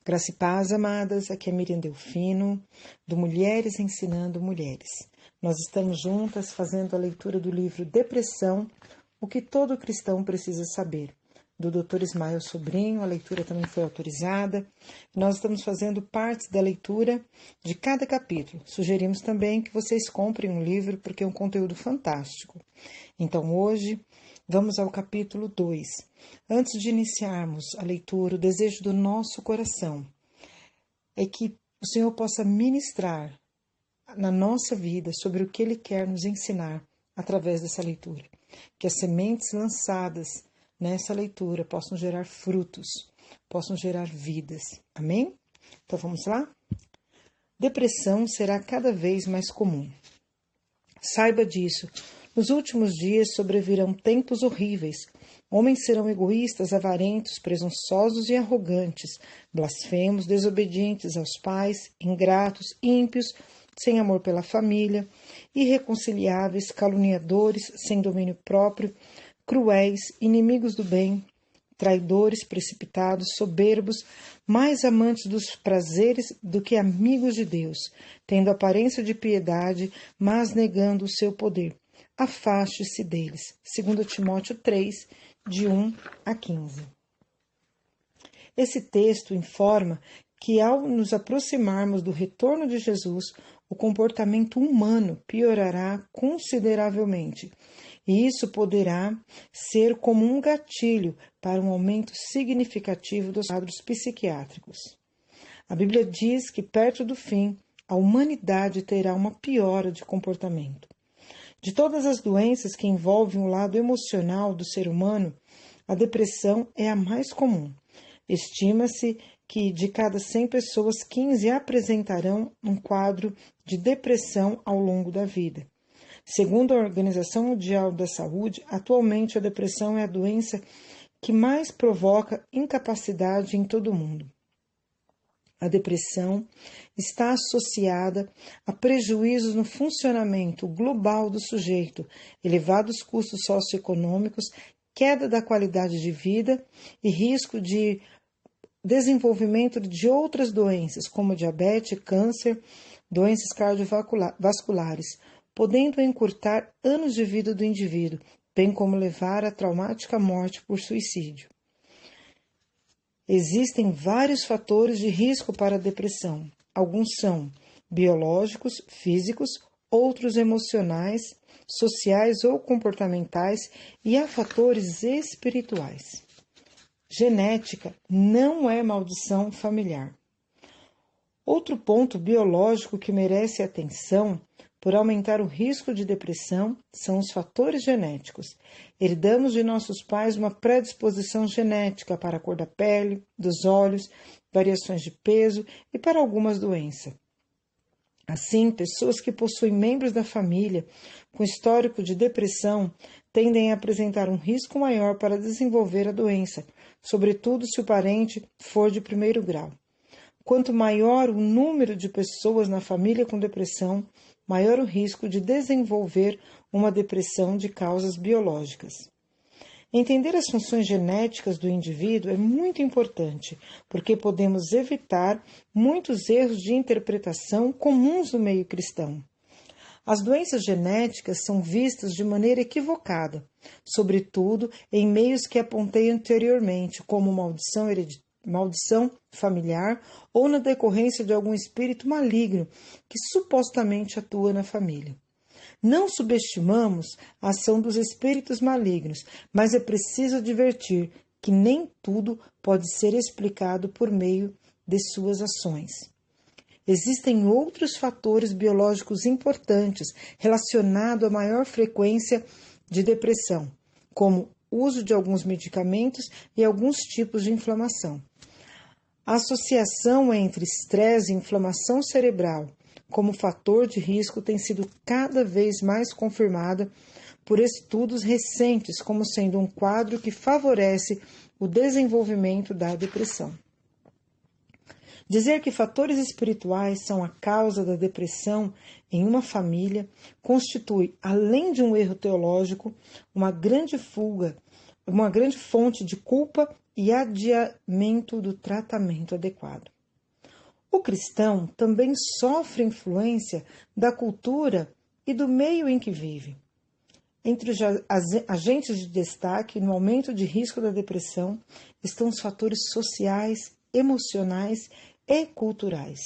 Graça e paz, amadas, aqui é Miriam Delfino, do Mulheres Ensinando Mulheres. Nós estamos juntas fazendo a leitura do livro Depressão, o que todo cristão precisa saber, do Dr. Ismael Sobrinho. A leitura também foi autorizada. Nós estamos fazendo partes da leitura de cada capítulo. Sugerimos também que vocês comprem um livro, porque é um conteúdo fantástico. Então, hoje, vamos ao capítulo 2. Antes de iniciarmos a leitura, o desejo do nosso coração é que o Senhor possa ministrar na nossa vida sobre o que Ele quer nos ensinar através dessa leitura. Que as sementes lançadas nessa leitura possam gerar frutos, possam gerar vidas. Amém? Então vamos lá? Depressão será cada vez mais comum. Saiba disso. Nos últimos dias sobrevirão tempos horríveis. Homens serão egoístas, avarentos, presunçosos e arrogantes, blasfemos, desobedientes aos pais, ingratos, ímpios, sem amor pela família, irreconciliáveis, caluniadores, sem domínio próprio, cruéis, inimigos do bem, traidores, precipitados, soberbos, mais amantes dos prazeres do que amigos de Deus, tendo aparência de piedade, mas negando o seu poder. Afaste-se deles. 2 Timóteo 3, de 1 a 15. Esse texto informa que, ao nos aproximarmos do retorno de Jesus, o comportamento humano piorará consideravelmente. E isso poderá ser como um gatilho para um aumento significativo dos quadros psiquiátricos. A Bíblia diz que, perto do fim, a humanidade terá uma piora de comportamento. De todas as doenças que envolvem o lado emocional do ser humano, a depressão é a mais comum. Estima-se que de cada 100 pessoas, 15 apresentarão um quadro de depressão ao longo da vida. Segundo a Organização Mundial da Saúde, atualmente a depressão é a doença que mais provoca incapacidade em todo o mundo. A depressão está associada a prejuízos no funcionamento global do sujeito, elevados custos socioeconômicos, queda da qualidade de vida e risco de desenvolvimento de outras doenças, como diabetes, câncer, doenças cardiovasculares, podendo encurtar anos de vida do indivíduo, bem como levar à traumática morte por suicídio. Existem vários fatores de risco para a depressão. Alguns são biológicos, físicos, outros emocionais, sociais ou comportamentais, e há fatores espirituais. Genética não é maldição familiar. Outro ponto biológico que merece atenção por aumentar o risco de depressão são os fatores genéticos. Herdamos de nossos pais uma predisposição genética para a cor da pele, dos olhos, variações de peso e para algumas doenças. Assim, pessoas que possuem membros da família com histórico de depressão tendem a apresentar um risco maior para desenvolver a doença, sobretudo se o parente for de primeiro grau. Quanto maior o número de pessoas na família com depressão, maior o risco de desenvolver uma depressão de causas biológicas. Entender as funções genéticas do indivíduo é muito importante, porque podemos evitar muitos erros de interpretação comuns no meio cristão. As doenças genéticas são vistas de maneira equivocada, sobretudo em meios que apontei anteriormente, como maldição familiar ou na decorrência de algum espírito maligno que supostamente atua na família. Não subestimamos a ação dos espíritos malignos, mas é preciso advertir que nem tudo pode ser explicado por meio de suas ações. Existem outros fatores biológicos importantes relacionados à maior frequência de depressão, como o uso de alguns medicamentos e alguns tipos de inflamação. A associação entre estresse e inflamação cerebral como fator de risco tem sido cada vez mais confirmada por estudos recentes como sendo um quadro que favorece o desenvolvimento da depressão. Dizer que fatores espirituais são a causa da depressão em uma família constitui, além de um erro teológico, uma grande fuga uma grande fonte de culpa e adiamento do tratamento adequado. O cristão também sofre influência da cultura e do meio em que vive. Entre os agentes de destaque no aumento de risco da depressão estão os fatores sociais, emocionais e culturais.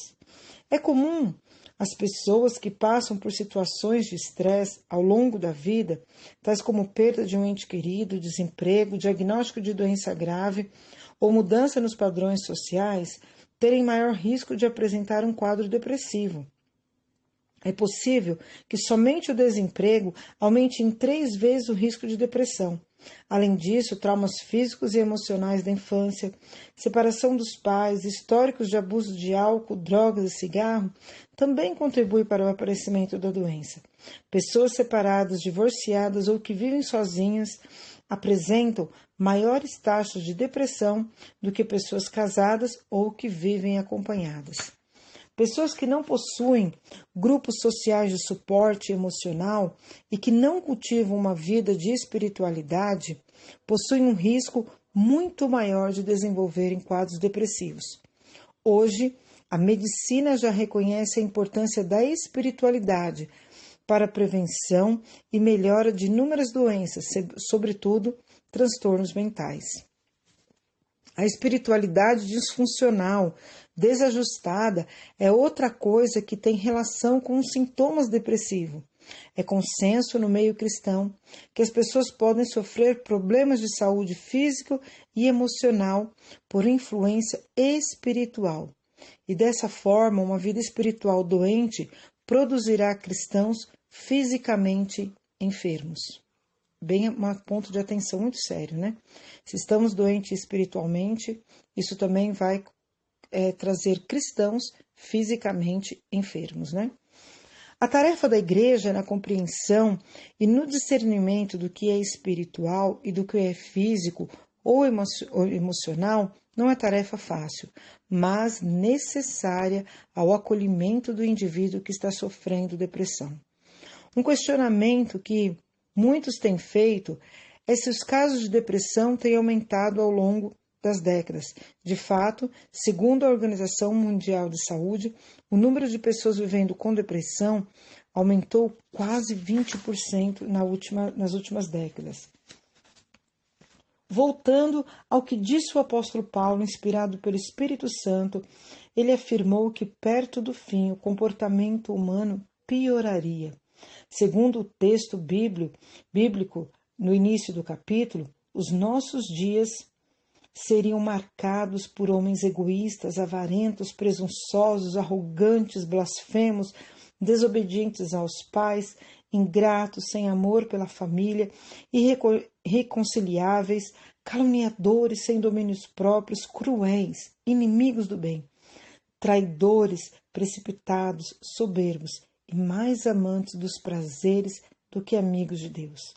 É comum as pessoas que passam por situações de estresse ao longo da vida, tais como perda de um ente querido, desemprego, diagnóstico de doença grave ou mudança nos padrões sociais, terem maior risco de apresentar um quadro depressivo. É possível que somente o desemprego aumente em 3 vezes o risco de depressão. Além disso, traumas físicos e emocionais da infância, separação dos pais, históricos de abuso de álcool, drogas e cigarro também contribuem para o aparecimento da doença. Pessoas separadas, divorciadas ou que vivem sozinhas apresentam maiores taxas de depressão do que pessoas casadas ou que vivem acompanhadas. Pessoas que não possuem grupos sociais de suporte emocional e que não cultivam uma vida de espiritualidade possuem um risco muito maior de desenvolverem quadros depressivos. Hoje, a medicina já reconhece a importância da espiritualidade para a prevenção e melhora de inúmeras doenças, sobretudo transtornos mentais. A espiritualidade disfuncional, desajustada, é outra coisa que tem relação com os sintomas depressivos. É consenso no meio cristão que as pessoas podem sofrer problemas de saúde física e emocional por influência espiritual. E dessa forma, uma vida espiritual doente produzirá cristãos fisicamente enfermos. Bem, um ponto de atenção muito sério, né? Se estamos doentes espiritualmente, isso também vai trazer cristãos fisicamente enfermos, né? A tarefa da igreja na compreensão e no discernimento do que é espiritual e do que é físico ou emocional não é tarefa fácil, mas necessária ao acolhimento do indivíduo que está sofrendo depressão. Um questionamento que muitos têm feito é se os casos de depressão têm aumentado ao longo das décadas. De fato, segundo a Organização Mundial de Saúde, o número de pessoas vivendo com depressão aumentou quase 20% nas últimas décadas. Voltando ao que disse o apóstolo Paulo, inspirado pelo Espírito Santo, ele afirmou que perto do fim o comportamento humano pioraria. Segundo o texto bíblico, no início do capítulo, os nossos dias seriam marcados por homens egoístas, avarentos, presunçosos, arrogantes, blasfemos, desobedientes aos pais, ingratos, sem amor pela família, irreconciliáveis, caluniadores, sem domínios próprios, cruéis, inimigos do bem, traidores, precipitados, soberbos e mais amantes dos prazeres do que amigos de Deus.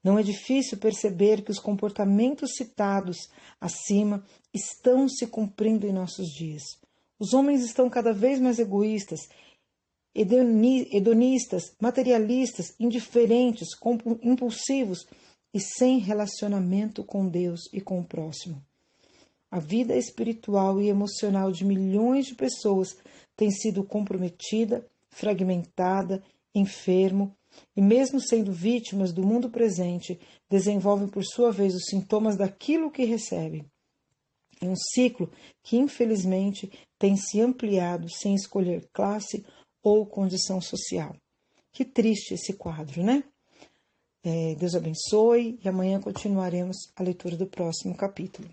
Não é difícil perceber que os comportamentos citados acima estão se cumprindo em nossos dias. Os homens estão cada vez mais egoístas, hedonistas, materialistas, indiferentes, impulsivos e sem relacionamento com Deus e com o próximo. A vida espiritual e emocional de milhões de pessoas tem sido comprometida, fragmentada, enfermo, e mesmo sendo vítimas do mundo presente, desenvolvem por sua vez os sintomas daquilo que recebem. É um ciclo que, infelizmente, tem se ampliado sem escolher classe ou condição social. Que triste esse quadro, né? Deus abençoe e amanhã continuaremos a leitura do próximo capítulo.